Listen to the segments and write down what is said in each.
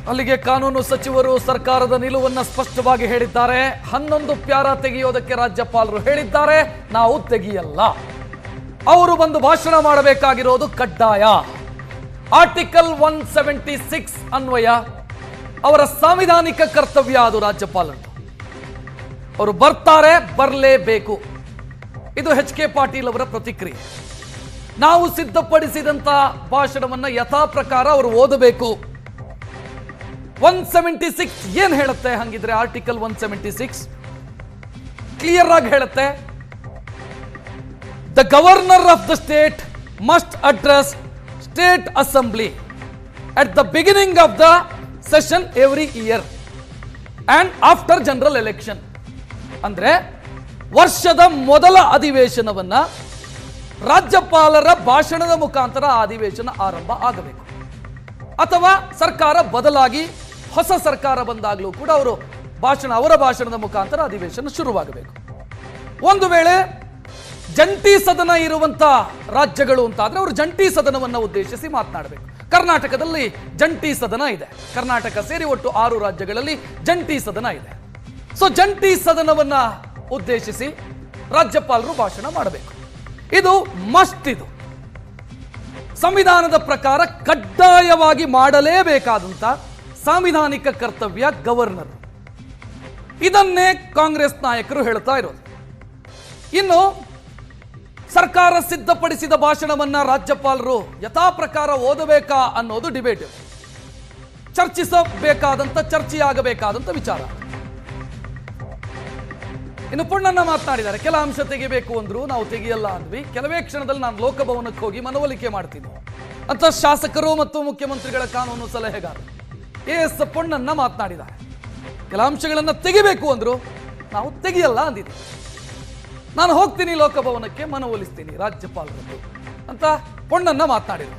ಅಲ್ಲಿಗೆ ಕಾನೂನು ಸಚಿವರು ಸರ್ಕಾರದ ನಿಲುವನ್ನು ಸ್ಪಷ್ಟವಾಗಿ ಹೇಳಿದ್ದಾರೆ. 11 ಪ್ಯಾರಾ ತೆಗೆಯೋದಕ್ಕೆ ರಾಜ್ಯಪಾಲರು ಹೇಳಿದ್ದಾರೆ, ನಾವು ತೆಗೆಯಲ್ಲ. ಅವರು ಬಂದು ಭಾಷಣ ಮಾಡಬೇಕಾಗಿರೋದು ಕಡ್ಡಾಯ. ಆರ್ಟಿಕಲ್ 176 ಅನ್ವಯ ಅವರ ಸಾಂವಿಧಾನಿಕ ಕರ್ತವ್ಯ ಅದು ರಾಜ್ಯಪಾಲರದು. ಅವರು ಬರ್ತಾರೆ, ಬರಲೇಬೇಕು. ಇದು ಎಚ್ ಕೆ ಪಾಟೀಲ್ ಅವರ ಪ್ರತಿಕ್ರಿಯೆ. ನಾವು ಸಿದ್ಧಪಡಿಸಿದಂತ ಭಾಷಣವನ್ನ ಯಥಾ ಪ್ರಕಾರ ಅವರು ಓದಬೇಕು. 176 ಏನ್ ಹೇಳುತ್ತೆ ಹಂಗಿದ್ರೆ? ಆರ್ಟಿಕಲ್ 176 ಕ್ಲಿಯರ್ ಆಗಿ ಹೇಳುತ್ತೆ, the governor of the state must address state assembly at the beginning of the session every year and after general election. ಅಂದ್ರೆ ವರ್ಷದ ಮೊದಲ ಅಧಿವೇಶನವನ್ನ ರಾಜ್ಯಪಾಲರ ಭಾಷಣದ ಮುಖಾಂತರ ಅಧಿವೇಶನ ಆರಂಭ ಆಗಬೇಕು. ಅಥವಾ ಸರ್ಕಾರ ಬದಲಾಗಿ ಹೊಸ ಸರ್ಕಾರ ಬಂದಾಗಲೂ ಕೂಡ ಅವರ ಭಾಷಣದ ಮುಖಾಂತರ ಅಧಿವೇಶನ ಶುರುವಾಗಬೇಕು. ಒಂದು ವೇಳೆ ಜಂಟಿ ಸದನ ಇರುವಂತ ರಾಜ್ಯಗಳು ಅಂತ ಆದ್ರೆ ಅವರು ಜಂಟಿ ಸದನವನ್ನ ಉದ್ದೇಶಿಸಿ ಮಾತನಾಡಬೇಕು. ಕರ್ನಾಟಕದಲ್ಲಿ ಜಂಟಿ ಸದನ ಇದೆ. ಕರ್ನಾಟಕ ಸೇರಿ ಒಟ್ಟು 6 ರಾಜ್ಯಗಳಲ್ಲಿ ಜಂಟಿ ಸದನ ಇದೆ. ಸೊ ಜಂಟಿ ಸದನವನ್ನ ಉದ್ದೇಶಿಸಿ ರಾಜ್ಯಪಾಲರು ಭಾಷಣ ಮಾಡಬೇಕು. ಇದು ಮಸ್ಟ್. ಇದು ಸಂವಿಧಾನದ ಪ್ರಕಾರ ಕಡ್ಡಾಯವಾಗಿ ಮಾಡಲೇಬೇಕಾದಂತ ಸಾಂವಿಧಾನಿಕ ಕರ್ತವ್ಯ ಗವರ್ನರ್. ಇದನ್ನೇ ಕಾಂಗ್ರೆಸ್ ನಾಯಕರು ಹೇಳ್ತಾ ಇರೋದು. ಇನ್ನು ಸರ್ಕಾರ ಸಿದ್ಧಪಡಿಸಿದ ಭಾಷಣವನ್ನ ರಾಜ್ಯಪಾಲರು ಯಥಾ ಪ್ರಕಾರ ಓದಬೇಕಾ ಅನ್ನೋದು ಡಿಬೇಟ್. ಚರ್ಚಿಸಬೇಕಾದಂತ ಚರ್ಚೆಯಾಗಬೇಕಾದಂತ ವಿಚಾರ. ಇನ್ನು ಪೊನ್ನಣ್ಣ ಮಾತನಾಡಿದ್ದಾರೆ, ಕೆಲ ಅಂಶ ತೆಗಿಬೇಕು ಅಂದ್ರು, ನಾವು ತೆಗೆಯಲ್ಲ ಅಂದ್ವಿ. ಕೆಲವೇ ಕ್ಷಣದಲ್ಲಿ ನಾನು ಲೋಕಭವನಕ್ಕೆ ಹೋಗಿ ಮನವೊಲಿಕೆ ಮಾಡ್ತೀನಿ ಅಂತ ಶಾಸಕರು ಮತ್ತು ಮುಖ್ಯಮಂತ್ರಿಗಳ ಕಾನೂನು ಸಲಹೆಗಾರರು ಎಸ್ ಪೊನ್ನಣ್ಣ ಮಾತನಾಡಿದ್ದಾರೆ. ಕೆಲ ಅಂಶಗಳನ್ನ ತೆಗಿಬೇಕು ಅಂದ್ರು, ನಾವು ತೆಗೆಯಲ್ಲ ಅಂದಿದ್ದೀವಿ. ನಾನು ಹೋಗ್ತೀನಿ ಲೋಕಭವನಕ್ಕೆ, ಮನವೊಲಿಸ್ತೀನಿ ರಾಜ್ಯಪಾಲರದ್ದು ಅಂತ ಪೊನ್ನಣ್ಣ ಮಾತನಾಡಿದರು.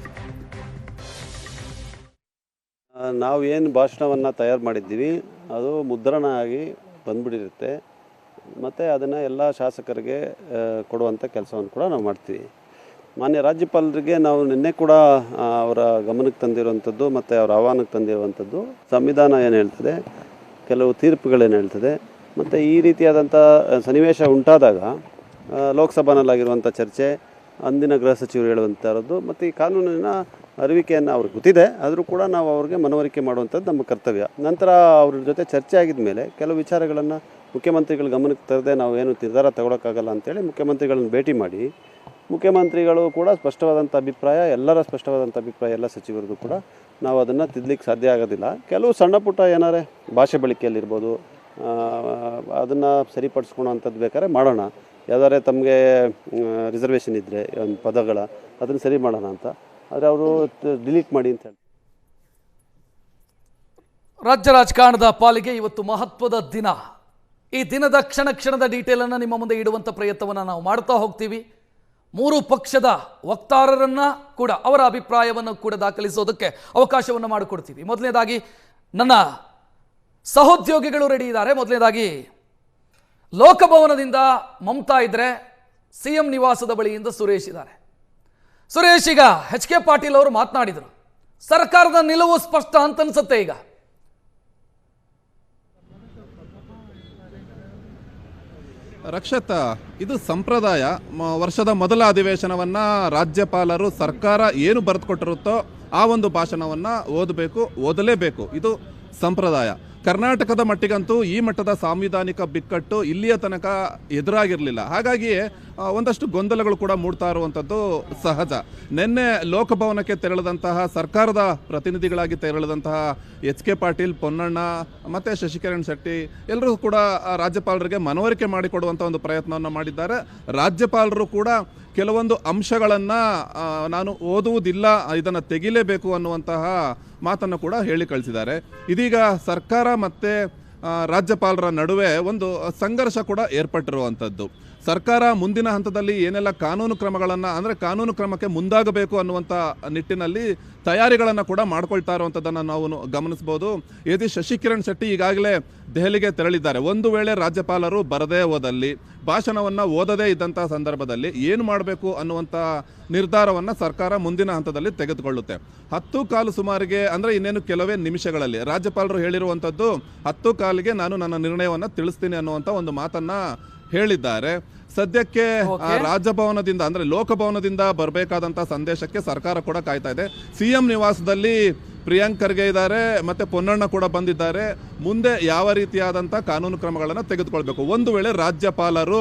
ನಾವು ಏನು ಭಾಷಣವನ್ನು ತಯಾರು ಮಾಡಿದ್ದೀವಿ ಅದು ಮುದ್ರಣ ಆಗಿ ಬಂದ್ಬಿಟ್ಟಿರುತ್ತೆ. ಮತ್ತು ಅದನ್ನು ಎಲ್ಲ ಶಾಸಕರಿಗೆ ಕೊಡುವಂಥ ಕೆಲಸವನ್ನು ಕೂಡ ನಾವು ಮಾಡ್ತೀವಿ. ಮಾನ್ಯ ರಾಜ್ಯಪಾಲರಿಗೆ ನಾವು ನಿನ್ನೆ ಕೂಡ ಅವರ ಗಮನಕ್ಕೆ ತಂದಿರುವಂಥದ್ದು ಮತ್ತು ಅವರ ಆಹ್ವಾನಕ್ಕೆ ತಂದಿರುವಂಥದ್ದು ಸಂವಿಧಾನ ಏನು ಹೇಳ್ತದೆ, ಕೆಲವು ತೀರ್ಪುಗಳೇನು ಹೇಳ್ತದೆ, ಮತ್ತು ಈ ರೀತಿಯಾದಂಥ ಸನ್ನಿವೇಶ ಉಂಟಾದಾಗ ಲೋಕಸಭಾನಲ್ಲಾಗಿರುವಂಥ ಚರ್ಚೆ, ಅಂದಿನ ಗೃಹ ಸಚಿವರು ಹೇಳುವಂಥದ್ದು ಮತ್ತು ಈ ಕಾನೂನಿನ ಅರಿವಿಕೆಯನ್ನು ಅವ್ರಿಗೆ ಗೊತ್ತಿದೆ. ಆದರೂ ಕೂಡ ನಾವು ಅವ್ರಿಗೆ ಮನವರಿಕೆ ಮಾಡುವಂಥದ್ದು ನಮ್ಮ ಕರ್ತವ್ಯ. ನಂತರ ಅವ್ರ ಜೊತೆ ಚರ್ಚೆ ಆಗಿದ ಮೇಲೆ ಕೆಲವು ವಿಚಾರಗಳನ್ನು ಮುಖ್ಯಮಂತ್ರಿಗಳ ಗಮನಕ್ಕೆ ತರದೆ ನಾವು ಏನು ನಿರ್ಧಾರ ತಗೊಳಕ್ಕಾಗಲ್ಲ ಅಂತೇಳಿ ಮುಖ್ಯಮಂತ್ರಿಗಳನ್ನ ಭೇಟಿ ಮಾಡಿ, ಮುಖ್ಯಮಂತ್ರಿಗಳು ಕೂಡ ಸ್ಪಷ್ಟವಾದಂಥ ಅಭಿಪ್ರಾಯ, ಎಲ್ಲರ ಸ್ಪಷ್ಟವಾದಂಥ ಅಭಿಪ್ರಾಯ ಎಲ್ಲ ಸಚಿವರದ್ದು ಕೂಡ ನಾವು ಅದನ್ನು ತಿದ್ದಲಿಕ್ಕೆ ಸಾಧ್ಯ ಆಗೋದಿಲ್ಲ. ಕೆಲವು ಸಣ್ಣ ಪುಟ್ಟ ಏನಾರೆ ಭಾಷೆ ಬಳಕೆಯಲ್ಲಿರ್ಬೋದು, ಅದನ್ನು ಸರಿಪಡಿಸ್ಕೊಳೋವಂಥದ್ದು ಬೇಕಾದ್ರೆ ಮಾಡೋಣ. ಯಾವ್ದಾರೆ ತಮಗೆ ರಿಸರ್ವೇಷನ್ ಇದ್ದರೆ ಒಂದು ಪದಗಳ ಅದನ್ನು ಸರಿ ಮಾಡೋಣ ಅಂತ, ಆದರೆ ಅವರು ಡಿಲೀಟ್ ಮಾಡಿ ಅಂತ ಹೇಳಿ. ರಾಜ್ಯ ರಾಜಕಾರಣದ ಪಾಲಿಗೆ ಇವತ್ತು ಮಹತ್ವದ ದಿನ. ಈ ದಿನದ ಕ್ಷಣ ಕ್ಷಣದ ಡೀಟೇಲನ್ನು ನಿಮ್ಮ ಮುಂದೆ ಇಡುವಂಥ ಪ್ರಯತ್ನವನ್ನು ನಾವು ಮಾಡ್ತಾ ಹೋಗ್ತೀವಿ. 3 ಪಕ್ಷದ ವಕ್ತಾರರನ್ನ ಕೂಡ ಅವರ ಅಭಿಪ್ರಾಯವನ್ನು ಕೂಡ ದಾಖಲಿಸೋದಕ್ಕೆ ಅವಕಾಶವನ್ನು ಮಾಡಿಕೊಡ್ತೀವಿ. ಮೊದಲನೇದಾಗಿ ನನ್ನ ಸಹೋದ್ಯೋಗಿಗಳು ರೆಡಿ ಇದ್ದಾರೆ. ಮೊದಲನೇದಾಗಿ ಲೋಕಭವನದಿಂದ ಮಮತಾ ಇದ್ರೆ, ಸಿಎಂ ನಿವಾಸದ ಬಳಿಯಿಂದ ಸುರೇಶ್ ಇದ್ದಾರೆ. ಸುರೇಶ್, ಈಗ ಎಚ್ ಕೆ ಪಾಟೀಲ್ ಅವರು ಮಾತನಾಡಿದರು, ಸರ್ಕಾರದ ನಿಲುವು ಸ್ಪಷ್ಟ ಅಂತ ಅನ್ಸುತ್ತೆ. ಈಗ ರಕ್ಷತ್, ಇದು ಸಂಪ್ರದಾಯ. ವರ್ಷದ ಮೊದಲ ಅಧಿವೇಶನವನ್ನು ರಾಜ್ಯಪಾಲರು ಸರ್ಕಾರ ಏನು ಬರೆದುಕೊಟ್ಟಿರುತ್ತೋ ಆ ಒಂದು ಭಾಷಣವನ್ನು ಓದಲೇಬೇಕು. ಇದು ಸಂಪ್ರದಾಯ. ಕರ್ನಾಟಕದ ಮಟ್ಟಿಗಂತೂ ಈ ಮಟ್ಟದ ಸಾಂವಿಧಾನಿಕ ಬಿಕ್ಕಟ್ಟು ಇಲ್ಲಿಯ ತನಕ ಎದುರಾಗಿರಲಿಲ್ಲ. ಹಾಗಾಗಿಯೇ ಒಂದಷ್ಟು ಗೊಂದಲಗಳು ಕೂಡ ಮೂಡ್ತಾ ಇರುವಂಥದ್ದು ಸಹಜ. ನಿನ್ನೆ ಲೋಕಭವನಕ್ಕೆ ತೆರಳಿದಂತಹ ಸರ್ಕಾರದ ಪ್ರತಿನಿಧಿಗಳಾಗಿ ತೆರಳಿದಂತಹ ಎಚ್ ಕೆ ಪಾಟೀಲ್, ಪೊನ್ನಣ್ಣ ಮತ್ತು ಶಶಿಕಿರಣ್ ಶೆಟ್ಟಿ ಎಲ್ಲರೂ ಕೂಡ ರಾಜ್ಯಪಾಲರಿಗೆ ಮನವರಿಕೆ ಮಾಡಿಕೊಡುವಂಥ ಒಂದು ಪ್ರಯತ್ನವನ್ನು ಮಾಡಿದ್ದಾರೆ. ರಾಜ್ಯಪಾಲರು ಕೂಡ ಕೆಲವೊಂದು ಅಂಶಗಳನ್ನು ನಾನು ಓದುವುದಿಲ್ಲ, ಇದನ್ನು ತೆಗಿಲೇಬೇಕು ಅನ್ನುವಂತಹ ಮಾತನ್ನು ಕೂಡ ಹೇಳಿ ಕಳಿಸಿದ್ದಾರೆ. ಇದೀಗ ಸರ್ಕಾರ ಮತ್ತು ರಾಜ್ಯಪಾಲರ ನಡುವೆ ಒಂದು ಸಂಘರ್ಷ ಕೂಡ ಏರ್ಪಟ್ಟಿರುವಂಥದ್ದು. ಸರ್ಕಾರ ಮುಂದಿನ ಹಂತದಲ್ಲಿ ಏನೆಲ್ಲ ಕಾನೂನು ಕ್ರಮಗಳನ್ನು ಅಂದರೆ ಕಾನೂನು ಕ್ರಮಕ್ಕೆ ಮುಂದಾಗಬೇಕು ಅನ್ನುವಂಥ ನಿಟ್ಟಿನಲ್ಲಿ ತಯಾರಿಗಳನ್ನು ಕೂಡ ಮಾಡ್ಕೊಳ್ತಾ ಇರುವಂಥದ್ದನ್ನು ನಾವು ಗಮನಿಸ್ಬೋದು. ಯದಿ ಶಶಿಕಿರಣ್ ಶೆಟ್ಟಿ ಈಗಾಗಲೇ ದೆಹಲಿಗೆ ತೆರಳಿದ್ದಾರೆ. ಒಂದು ವೇಳೆ ರಾಜ್ಯಪಾಲರು ಬರದೇ ಹೋದಲ್ಲಿ, ಭಾಷಣವನ್ನು ಓದದೇ ಇದ್ದಂಥ ಸಂದರ್ಭದಲ್ಲಿ ಏನು ಮಾಡಬೇಕು ಅನ್ನುವಂಥ ನಿರ್ಧಾರವನ್ನು ಸರ್ಕಾರ ಮುಂದಿನ ಹಂತದಲ್ಲಿ ತೆಗೆದುಕೊಳ್ಳುತ್ತೆ. 10:15 ಸುಮಾರಿಗೆ ಅಂದರೆ ಇನ್ನೇನು ಕೆಲವೇ ನಿಮಿಷಗಳಲ್ಲಿ ರಾಜ್ಯಪಾಲರು ಹೇಳಿರುವಂಥದ್ದು 10:15ಗೆ ನಾನು ನನ್ನ ನಿರ್ಣಯವನ್ನು ತಿಳಿಸ್ತೀನಿ ಅನ್ನುವಂಥ ಒಂದು ಮಾತನ್ನು ಹೇಳಿದ್ದಾರೆ. ಸದ್ಯಕ್ಕೆ ರಾಜಭವನದಿಂದ ಅಂದರೆ ಲೋಕಭವನದಿಂದ ಬರಬೇಕಾದಂಥ ಸಂದೇಶಕ್ಕೆ ಸರ್ಕಾರ ಕೂಡ ಕಾಯ್ತಾ ಇದೆ. ಸಿಎಂ ನಿವಾಸದಲ್ಲಿ ಪ್ರಿಯಾಂಕ್ ಖರ್ಗೆ ಇದ್ದಾರೆ, ಮತ್ತೆ ಪೊನ್ನಣ್ಣ ಕೂಡ ಬಂದಿದ್ದಾರೆ. ಮುಂದೆ ಯಾವ ರೀತಿಯಾದಂಥ ಕಾನೂನು ಕ್ರಮಗಳನ್ನು ತೆಗೆದುಕೊಳ್ಬೇಕು. ಒಂದು ವೇಳೆ ರಾಜ್ಯಪಾಲರು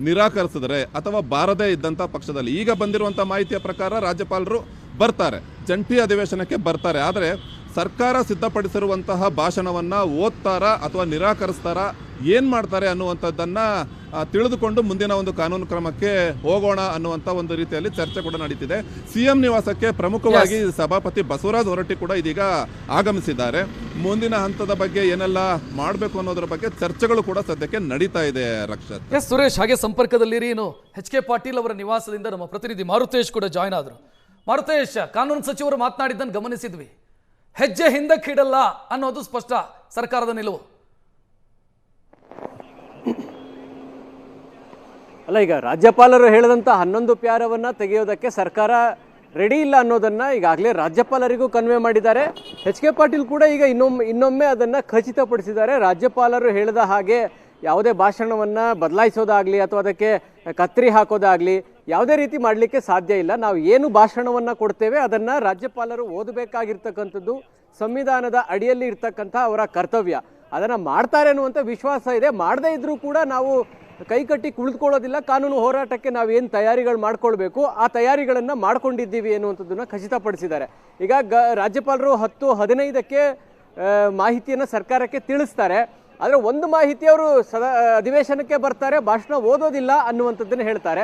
ನಿರಾಕರಿಸಿದರೆ ಅಥವಾ ಬಾರದೇ ಇದ್ದಂಥ ಪಕ್ಷದಲ್ಲಿ, ಈಗ ಬಂದಿರುವಂಥ ಮಾಹಿತಿಯ ಪ್ರಕಾರ ರಾಜ್ಯಪಾಲರು ಬರ್ತಾರೆ, ಜಂಟಿ ಅಧಿವೇಶನಕ್ಕೆ ಬರ್ತಾರೆ. ಆದರೆ ಸರ್ಕಾರ ಸಿದ್ಧಪಡಿಸಿರುವಂತಹ ಭಾಷಣವನ್ನು ಓದ್ತಾರಾ ಅಥವಾ ನಿರಾಕರಿಸ್ತಾರಾ, ಏನು ಮಾಡ್ತಾರೆ ಅನ್ನುವಂಥದ್ದನ್ನು ತಿಳಿದುಕೊಂಡು ಮುಂದಿನ ಒಂದು ಕಾನೂನು ಕ್ರಮಕ್ಕೆ ಹೋಗೋಣ ಅನ್ನುವಂಥ ಒಂದು ರೀತಿಯಲ್ಲಿ ಚರ್ಚೆ ಕೂಡ ನಡೀತಿದೆ. ಸಿಎಂ ನಿವಾಸಕ್ಕೆ ಪ್ರಮುಖವಾಗಿ ಸಭಾಪತಿ ಬಸವರಾಜ ಹೊರಟ್ಟಿ ಕೂಡ ಇದೀಗ ಆಗಮಿಸಿದ್ದಾರೆ. ಮುಂದಿನ ಹಂತದ ಬಗ್ಗೆ ಏನೆಲ್ಲ ಮಾಡಬೇಕು ಅನ್ನೋದ್ರ ಬಗ್ಗೆ ಚರ್ಚೆಗಳು ಕೂಡ ಸದ್ಯಕ್ಕೆ ನಡೀತಾ ಇದೆ. ರಕ್ಷತ್. ಸುರೇಶ್, ಹಾಗೆ ಸಂಪರ್ಕದಲ್ಲಿರಿ. ಇನ್ನು HK ಪಾಟೀಲ್ ಅವರ ನಿವಾಸದಿಂದ ನಮ್ಮ ಪ್ರತಿನಿಧಿ ಮಾರುತೇಶ್ ಕೂಡ ಜಾಯ್ನ್ ಆದರು. ಮಾರುತೇಶ್, ಕಾನೂನು ಸಚಿವರು ಮಾತನಾಡಿದ್ದನ್ನು ಗಮನಿಸಿದ್ವಿ. ಹೆಜ್ಜೆ ಹಿಂದಕ್ಕಿಡಲ್ಲ ಅನ್ನೋದು ಸ್ಪಷ್ಟ ಸರ್ಕಾರದ ನಿಲುವು. ಅಲ್ಲ, ಈಗ ರಾಜ್ಯಪಾಲರು ಹೇಳಿದಂಥ 11 ಪ್ಯಾರವನ್ನು ತೆಗೆಯೋದಕ್ಕೆ ಸರ್ಕಾರ ರೆಡಿ ಇಲ್ಲ ಅನ್ನೋದನ್ನು ಈಗಾಗಲೇ ರಾಜ್ಯಪಾಲರಿಗೂ ಕನ್ವೆ ಮಾಡಿದ್ದಾರೆ. HK ಪಾಟೀಲ್ ಕೂಡ ಈಗ ಇನ್ನೊಮ್ಮೆ ಅದನ್ನು ಖಚಿತಪಡಿಸಿದ್ದಾರೆ. ರಾಜ್ಯಪಾಲರು ಹೇಳಿದ ಹಾಗೆ ಯಾವುದೇ ಭಾಷಣವನ್ನು ಬದಲಾಯಿಸೋದಾಗಲಿ ಅಥವಾ ಅದಕ್ಕೆ ಕತ್ತರಿ ಹಾಕೋದಾಗಲಿ ಯಾವುದೇ ರೀತಿ ಮಾಡಲಿಕ್ಕೆ ಸಾಧ್ಯ ಇಲ್ಲ. ನಾವು ಏನು ಭಾಷಣವನ್ನು ಕೊಡ್ತೇವೆ ಅದನ್ನು ರಾಜ್ಯಪಾಲರು ಓದಬೇಕಾಗಿರ್ತಕ್ಕಂಥದ್ದು ಸಂವಿಧಾನದ ಅಡಿಯಲ್ಲಿ ಇರ್ತಕ್ಕಂಥ ಅವರ ಕರ್ತವ್ಯ. ಅದನ್ನು ಮಾಡ್ತಾರೆ ಅನ್ನುವಂಥ ವಿಶ್ವಾಸ ಇದೆ. ಮಾಡದೇ ಇದ್ರೂ ಕೂಡ ನಾವು ಕೈಕಟ್ಟಿ ಕುಳಿತುಕೊಳ್ಳೋದಿಲ್ಲ. ಕಾನೂನು ಹೋರಾಟಕ್ಕೆ ನಾವೇನು ತಯಾರಿಗಳು ಮಾಡ್ಕೊಳ್ಬೇಕು ಆ ತಯಾರಿಗಳನ್ನು ಮಾಡ್ಕೊಂಡಿದ್ದೀವಿ ಅನ್ನುವಂಥದ್ದನ್ನು ಖಚಿತಪಡಿಸಿದ್ದಾರೆ. ಈಗ ರಾಜ್ಯಪಾಲರು 10:15ಕ್ಕೆ ಮಾಹಿತಿಯನ್ನು ಸರ್ಕಾರಕ್ಕೆ ತಿಳಿಸ್ತಾರೆ. ಆದರೆ ಒಂದು ಮಾಹಿತಿ ಅವರು ಅಧಿವೇಶನಕ್ಕೆ ಬರ್ತಾರೆ, ಭಾಷಣ ಓದೋದಿಲ್ಲ ಅನ್ನುವಂಥದ್ದನ್ನು ಹೇಳ್ತಾರೆ.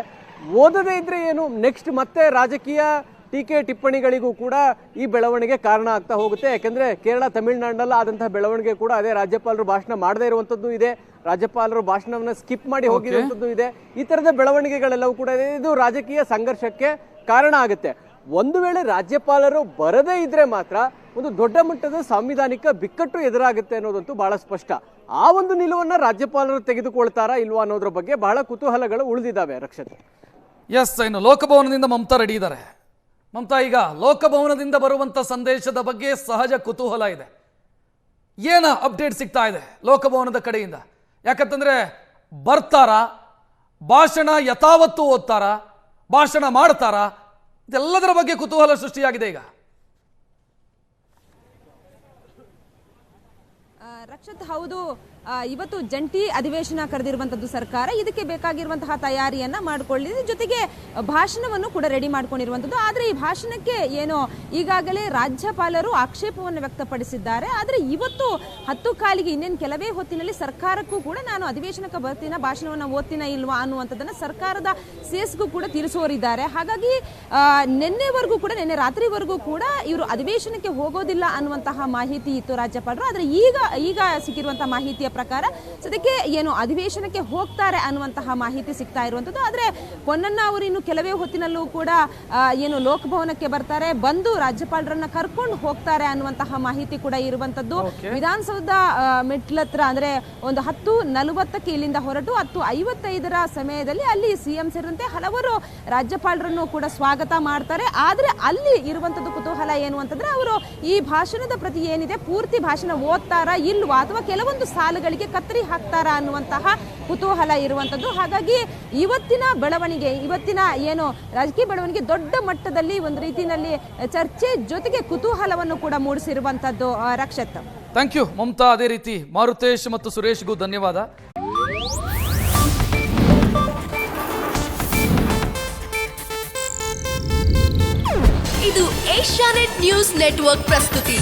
ಓದದೇ ಇದ್ರೆ ಏನು, ನೆಕ್ಸ್ಟ್ ಮತ್ತೆ ರಾಜಕೀಯ ಟೀಕೆ ಟಿಪ್ಪಣಿಗಳಿಗೂ ಕೂಡ ಈ ಬೆಳವಣಿಗೆ ಕಾರಣ ಆಗ್ತಾ ಹೋಗುತ್ತೆ. ಯಾಕೆಂದರೆ ಕೇರಳ ತಮಿಳುನಾಡಿನಲ್ಲಿ ಆದಂತಹ ಬೆಳವಣಿಗೆ ಕೂಡ ಅದೇ. ರಾಜ್ಯಪಾಲರು ಭಾಷಣ ಮಾಡದೇ ಇರುವಂಥದ್ದು ಇದೆ, ರಾಜ್ಯಪಾಲರು ಭಾಷಣವನ್ನು ಸ್ಕಿಪ್ ಮಾಡಿ ಹೋಗಿರುವಂಥದ್ದು ಇದೆ. ಈ ಥರದ ಬೆಳವಣಿಗೆಗಳೆಲ್ಲವೂ ಕೂಡ ಇದೆ. ಇದು ರಾಜಕೀಯ ಸಂಘರ್ಷಕ್ಕೆ ಕಾರಣ ಆಗುತ್ತೆ. ಒಂದು ವೇಳೆ ರಾಜ್ಯಪಾಲರು ಬರದೇ ಇದ್ರೆ ಮಾತ್ರ ಒಂದು ದೊಡ್ಡ ಮಟ್ಟದ ಸಾಂವಿಧಾನಿಕ ಬಿಕ್ಕಟ್ಟು ಎದುರಾಗುತ್ತೆ ಅನ್ನೋದಂತೂ ಬಹಳ ಸ್ಪಷ್ಟ. ಆ ಒಂದು ನಿಲುವನ್ನು ರಾಜ್ಯಪಾಲರು ತೆಗೆದುಕೊಳ್ತಾರಾ ಇಲ್ವಾ ಅನ್ನೋದ್ರ ಬಗ್ಗೆ ಬಹಳ ಕುತೂಹಲಗಳು ಉಳಿದಿದ್ದಾವೆ. ರಕ್ಷತೆ. ಎಸ್, ಇನ್ನು ಲೋಕಭವನದಿಂದ ಮಮತಾ ರೆಡಿ ಇದ್ದಾರೆ. ಮಮತಾ, ಈಗ ಲೋಕಭವನದಿಂದ ಬರುವಂಥ ಸಂದೇಶದ ಬಗ್ಗೆ ಸಹಜ ಕುತೂಹಲ ಇದೆ. ಏನು ಅಪ್ಡೇಟ್ ಸಿಗ್ತಾ ಇದೆ ಲೋಕಭವನದ ಕಡೆಯಿಂದ? ಯಾಕಂತಂದ್ರೆ ಬರ್ತಾರಾ, ಭಾಷಣ ಯಥಾವತ್ತು ಓದ್ತಾರಾ, ಭಾಷಣ ಮಾಡ್ತಾರಾ, ಇದೆಲ್ಲದರ ಬಗ್ಗೆ ಕುತೂಹಲ ಸೃಷ್ಟಿಯಾಗಿದೆ ಈಗ. ರಕ್ಷತ್, ಹೌದು, ಇವತ್ತು ಜಂಟಿ ಅಧಿವೇಶನ ಕರೆದಿರುವಂತದ್ದು ಸರ್ಕಾರ. ಇದಕ್ಕೆ ಬೇಕಾಗಿರುವಂತಹ ತಯಾರಿಯನ್ನ ಮಾಡಿಕೊಳ್ಳಿದೆ. ಜೊತೆಗೆ ಭಾಷಣವನ್ನು ಕೂಡ ರೆಡಿ ಮಾಡ್ಕೊಂಡಿರುವಂತದ್ದು. ಆದ್ರೆ ಈ ಭಾಷಣಕ್ಕೆ ಏನು ಈಗಾಗಲೇ ರಾಜ್ಯಪಾಲರು ಆಕ್ಷೇಪವನ್ನು ವ್ಯಕ್ತಪಡಿಸಿದ್ದಾರೆ. ಆದ್ರೆ ಇವತ್ತು 10:15ಗೆ ಇನ್ನೇನು ಕೆಲವೇ ಹೊತ್ತಿನಲ್ಲಿ ಸರ್ಕಾರಕ್ಕೂ ಕೂಡ ನಾನು ಅಧಿವೇಶನಕ್ಕೆ ಬರ್ತೀನ, ಭಾಷಣವನ್ನು ಓದ್ತೀನ ಇಲ್ವಾ ಅನ್ನುವಂಥದ್ದನ್ನ ಸರ್ಕಾರದ ಸೇಸ್ಗೂ ಕೂಡ ತಿಳಿಸೋರಿದ್ದಾರೆ. ಹಾಗಾಗಿ ನಿನ್ನೆ ರಾತ್ರಿವರೆಗೂ ಕೂಡ ಇವರು ಅಧಿವೇಶನಕ್ಕೆ ಹೋಗೋದಿಲ್ಲ ಅನ್ನುವಂತಹ ಮಾಹಿತಿ ಇತ್ತು ರಾಜ್ಯಪಾಲರು. ಆದ್ರೆ ಈಗ ಸಿಕ್ಕಿರುವಂತಹ ಮಾಹಿತಿಯ ಪ್ರಕಾರ ಸದ್ಯಕ್ಕೆ ಏನು ಅಧಿವೇಶನಕ್ಕೆ ಹೋಗ್ತಾರೆ ಅನ್ನುವಂತಹ ಮಾಹಿತಿ ಸಿಗ್ತಾ ಇರುವಂತದ್ದು. ಆದ್ರೆ ಪೊನ್ನಣ್ಣ ಅವರು ಇನ್ನು ಕೆಲವೇ ಹೊತ್ತಿನಲ್ಲೂ ಕೂಡ ಏನು ಲೋಕಭವನಕ್ಕೆ ಬರ್ತಾರೆ, ಬಂದು ರಾಜ್ಯಪಾಲರನ್ನ ಕರ್ಕೊಂಡು ಹೋಗ್ತಾರೆ ಅನ್ನುವಂತಹ ಮಾಹಿತಿ ಕೂಡ ಇರುವಂತದ್ದು. ವಿಧಾನಸೌಧ ಮೆಟ್ಲತ್ರ ಅಂದ್ರೆ ಒಂದು 10:40ಕ್ಕೆ ಇಲ್ಲಿಂದ ಹೊರಟು 10:55ರ ಸಮಯದಲ್ಲಿ ಅಲ್ಲಿ ಸಿಎಂ ಸೇರಿದಂತೆ ಹಲವರು ರಾಜ್ಯಪಾಲರನ್ನು ಕೂಡ ಸ್ವಾಗತ ಮಾಡ್ತಾರೆ. ಆದ್ರೆ ಅಲ್ಲಿ ಇರುವಂತದ್ದು ಕುತೂಹಲ ಏನು ಅಂತಂದ್ರೆ ಅವರು ಈ ಭಾಷಣದ ಪ್ರತಿ ಏನಿದೆ ಪೂರ್ತಿ ಭಾಷಣ ಓದ್ತಾರಾ ಇಲ್ವಾ ಅಥವಾ ಕೆಲವೊಂದು ಸಾಲುಗಳಿಗೆ ಕತ್ತರಿ ಹಾಕ್ತಾರಾ ಅನ್ನುವಂತಹ ಕುತೂಹಲ ಇರುವಂತದ್ದು. ಹಾಗಾಗಿ ಇವತ್ತಿನ ಏನು ರಾಜಕೀಯ ಬೆಳವಣಿಗೆ ದೊಡ್ಡ ಮಟ್ಟದಲ್ಲಿ ಒಂದು ರೀತಿಯಲ್ಲಿ ಚರ್ಚೆ ಜೊತೆಗೆ ಕುತೂಹಲವನ್ನು ಕೂಡ ಮೂಡಿಸಿರುವಂತದ್ದು. ರಕ್ಷತ್. Thank you Mamata. ಅದೇ ರೀತಿ ಮಾರುತೇಶ್ ಮತ್ತು ಸುರೇಶ್ಗೂ ಧನ್ಯವಾದ. ಇದು ಏಷ್ಯಾನೆಟ್ ನ್ಯೂಸ್ ನೆಟ್ವರ್ಕ್ ಪ್ರಸ್ತುತಿ.